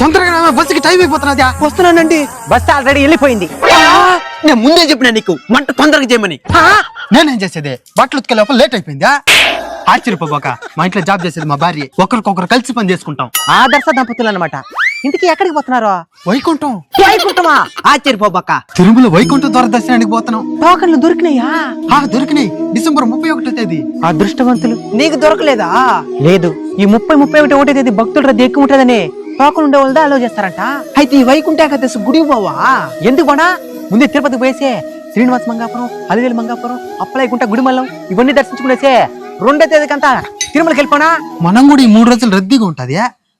తొందరగా బస్సుకి టైం అయిపోతున్నదా. వస్తున్నానండి. బస్సు ఆల్రెడీ వెళ్ళిపోయింది. నేను ముందే చెప్పినా నీకు వంట తొందరగా చేయమని. నేనేం చేసేది, బట్టలు ఉతికే లోపల లేట్ అయిపోయిందా. ఆశ్చర్యపోబాక, మా ఇంట్లో జాబ్ చేసేది మా భార్య. ఒకరికొకరు కలిసి పని చేసుకుంటాం. ఆదర్శ దంపతులు అన్నమాట. ఇంటికి ఎక్కడికి పోతున్నారు? వైకుంఠం. వైకుంఠమా? ఆశ్చర్యపోబాక. తిరుమల వైకుంఠ ద్వార దర్శనానికి పోతున్నాం. టోకన్లు దొరికినాయా? దొరికినాయి. డిసెంబర్ 31వ తేదీ. అదృష్టవంతులు. నీకు దొరకలేదా? లేదు. ఈ 30-31 తేదీ భక్తుల రద్దీ ఎక్కువ ఉంటుందని టోకన్ ఉండే వాళ్ళదా అలో చేస్తారంట. అయితే ఈ వైకుంఠ ఏకాదశి గుడికి పోవా? ఎందుకు పోనా? ముందే తిరుపతి పోయేసే శ్రీనివాస మంగాపురం, అలివేలు మంగాపురం, అప్పలాయకుంట, గుడిమల్లం ఇవన్నీ దర్శించుకునేసే 2వ తేదీకంతా తిరుమలకి వెళ్ళిపోనా? మనం కూడా ఈ 3 రోజులు రద్దీగా ఉంటది.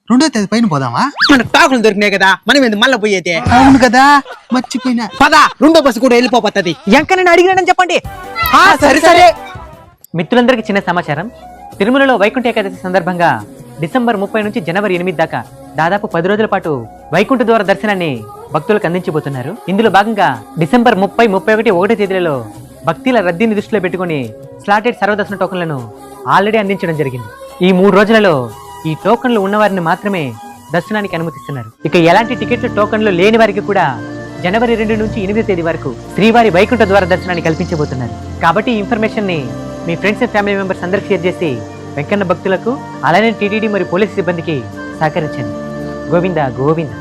2వ తేదీ పైన పోదామా? మన టాకులు దొరికినాయి కదా, మనం ఎందుకు మళ్ళీ పోయేదే? అవును కదా, మర్చిపోయినా. పదా, 2వ బస్సు కూడా వెళ్ళిపోతుంది. ఇంకా నేను అడిగినానని చెప్పండి. సరే సరే. మిత్రులందరికీ చిన్న సమాచారం. తిరుమలలో వైకుంఠ ఏకాదశి సందర్భంగా డిసెంబర్ 30 నుంచి జనవరి 8 దాకా దాదాపు 10 రోజుల పాటు వైకుంఠ ద్వార దర్శనాన్ని భక్తులకు అందించబోతున్నారు. ఇందులో భాగంగా డిసెంబర్ 30, 31, 1 తేదీలలో భక్తుల రద్దీని దృష్టిలో పెట్టుకుని స్లాటెడ్ సర్వదర్శన టోకన్లను ఆల్రెడీ అందించడం జరిగింది. ఈ 3 రోజులలో ఈ టోకన్లు ఉన్నవారిని మాత్రమే దర్శనానికి అనుమతిస్తున్నారు. ఇక ఎలాంటి టికెట్లు టోకన్లు లేని వారికి కూడా జనవరి 2 నుంచి 8 తేదీ వరకు శ్రీవారి వైకుంఠ ద్వార దర్శనాన్ని కల్పించబోతున్నారు. కాబట్టి ఈ ఇన్ఫర్మేషన్ ని మీ ఫ్రెండ్స్ అండ్ ఫ్యామిలీ మెంబర్స్ అందరికి షేర్ చేసి వెంకన్న భక్తులకు అలానే టీటీడీ మరియు పోలీసు సిబ్బందికి సహకరించండి. గోవింద గోవింద.